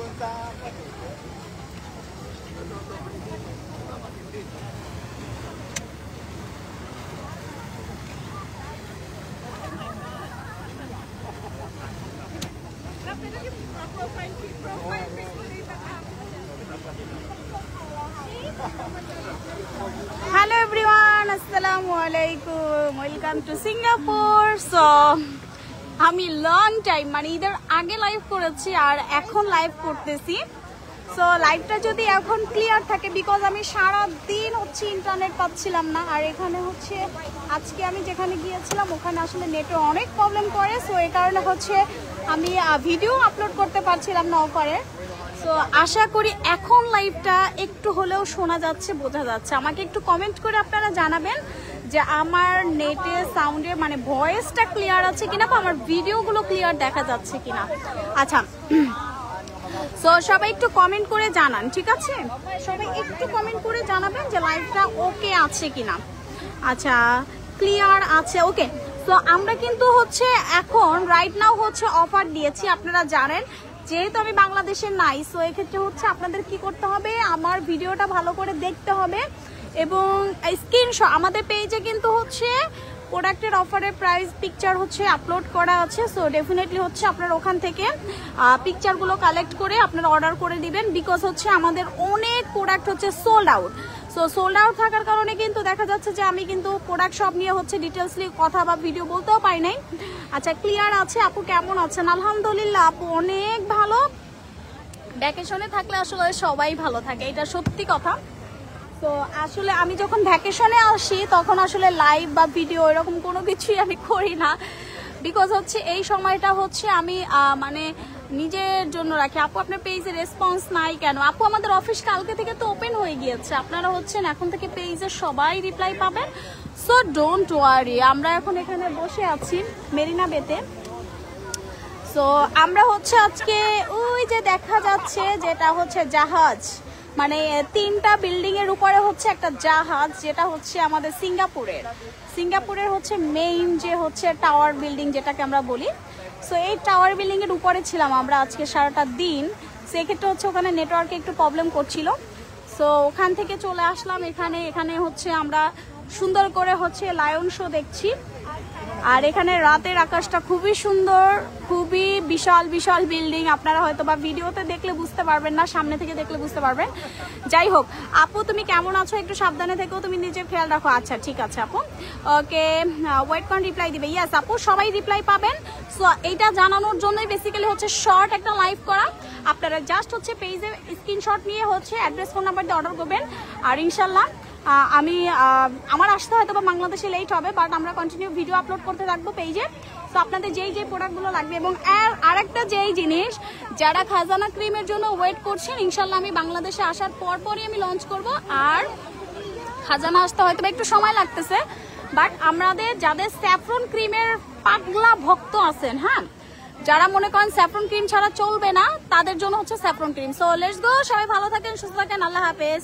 Hello everyone, Assalamualaikum. Welcome to Singapore. So আমি long time মানে ঈদের আগে লাইভ করেছি আর এখন লাইভ করতেছি। সো লাইভটা যদি এখন ক্লিয়ার থাকে, বিকজ আমি সারা দিন হচ্ছে ইন্টারনেট পাচ্ছিলাম না, আর এখানে হচ্ছে আজকে আমি যেখানে গিয়েছিলাম ওখানে আসলে নেটে অনেক প্রবলেম করে। সো এই কারণে হচ্ছে আমি ভিডিও আপলোড করতে পারছিলাম না অফারে। সো আশা করি এখন লাইভটা একটু হলেও শোনা যাচ্ছে, বোঝা যাচ্ছে। আমাকে একটু কমেন্ট করে আপনারা জানাবেন যে আমার নেটে সাউন্ডে মানে ভয়েসটা ক্লিয়ার আছে কিনা বা আমার ভিডিওগুলো ক্লিয়ার দেখা যাচ্ছে কিনা। আচ্ছা, সো সবাই একটু কমেন্ট করে জানান, ঠিক আছে? সবাই একটু কমেন্ট করে জানাবেন যে লাইভটা ওকে আছে কিনা। আচ্ছা, ক্লিয়ার আছে, ওকে। সো আমরা কিন্তু হচ্ছে এখন রাইট নাও হচ্ছে অফার দিয়েছি, আপনারা জানেন। যেহেতু আমি বাংলাদেশে নাই, সো এক্ষেত্রে হচ্ছে আপনাদের কি করতে হবে, আমার ভিডিওটা ভালো করে দেখতে হবে এবং স্ক্রিনশট আমাদের পেজে কিন্তু হচ্ছে প্রোডাক্টের অফারের প্রাইস পিকচার হচ্ছে আপলোড করা আছে। সো ডেফিনেটলি হচ্ছে আপনারা ওখান থেকে পিকচারগুলো কালেক্ট করে আপনারা অর্ডার করে দিবেন, বিকজ হচ্ছে আমাদের অনেক প্রোডাক্ট হচ্ছে sold out. So sold out থাকার কারণে কিন্তু দেখা যাচ্ছে যে আমি কিন্তু প্রোডাক্ট সব নিয়ে হচ্ছে ডিটেলসলি কথা বা ভিডিও বলতেও পারি নাই। আচ্ছা, ক্লিয়ার আছে? আপু কেমন আছেন? আলহামদুলিল্লাহ আপু অনেক ভালো। ভ্যাকেশনে থাকলে আসলে সবাই ভালো থাকে, এটা সত্যি কথা। তো আসলে আমি যখন ভ্যাকেশনে আসি তখন আসলে লাইভ বা ভিডিও এরকম কোনো কিছুই আমি করি না, বিকজ হচ্ছে এই সময়টা হচ্ছে আমি মানে নিজের জন্য রাখি। আপু আপনার পেজে রেসপন্স নাই কেন? আপু আমাদের অফিস কালকে থেকে তো ওপেন হয়ে গিয়েছে, আপনারা হচ্ছেন এখন থেকে পেজে সবাই রিপ্লাই পাবেন। So don't worry. আমরা এখন এখানে বসে আছি মেরিনা বেতে। সো আমরা হচ্ছে আজকে ওই যে দেখা যাচ্ছে যেটা হচ্ছে জাহাজ, মানে 3টা বিল্ডিং এর উপরে হচ্ছে একটা জাহাজ, যেটা হচ্ছে আমাদের সিঙ্গাপুরের হচ্ছে মেইন যে হচ্ছে টাওয়ার বিল্ডিং যেটাকে আমরা বলি। সো এই টাওয়ার বিল্ডিং এর উপরে ছিলাম আমরা আজকে সারাটা দিন। সেক্ষেত্রে হচ্ছে ওখানে নেটওয়ার্কে একটু প্রবলেম করছিল। সো ওখান থেকে চলে আসলাম এখানে হচ্ছে আমরা সুন্দর করে হচ্ছে লায়ন শো দেখছি। আর এখানে রাতের আকাশটা খুবই সুন্দর, খুবই বিশাল বিশাল বিল্ডিং। আপনারা হয়তো বা ভিডিওতে দেখলে বুঝতে পারবেন না, সামনে থেকে দেখলে বুঝতে পারবেন। যাই হোক, আপু তুমি কেমন আছো? একটু সাবধানে থেকেও, তুমি নিজের খেয়াল রাখো। আচ্ছা ঠিক আছে আপু, ওকে। ওয়েট করেন, রিপ্লাই দিবে। ইয়াস আপু, সবাই রিপ্লাই পাবেন। সো এইটা জানানোর জন্যই বেসিক্যালি হচ্ছে শর্ট একটা লাইভ করা। আপনারা জাস্ট হচ্ছে পেজে স্ক্রিনশট নিয়ে হচ্ছে অ্যাড্রেস ফোন নাম্বার দিয়ে অর্ডার করবেন। আর ইনশাল্লাহ আমি আমার আসতে হয়তো বা বাংলাদেশে লেট হবে, বাট আমরা কন্টিনিউ ভিডিও আপলোড করতে থাকবো পেজে। তো আপনাদের যেই প্রোডাক্টগুলো লাগবে, এবং আরেকটা যেই জিনিস, যারা খাজানা ক্রিমের জন্য ওয়েট করছেন, ইনশাল্লাহ আমি বাংলাদেশে আসার পরই আমি লঞ্চ করব। আর খাজানা আসতে হয়তো বা একটু সময় লাগতেছে, বাট আমাদের যাদের স্যাফরন ক্রিমের পাগলা ভক্ত আছেন, হ্যাঁ, যারা মনে করেন স্যাফরন ক্রিম ছাড়া চলবে না, তাদের জন্য হচ্ছে saffron cream. So let's go, সবাই ভালো থাকেন, সুস্থ থাকেন, আল্লাহ হাফেজ।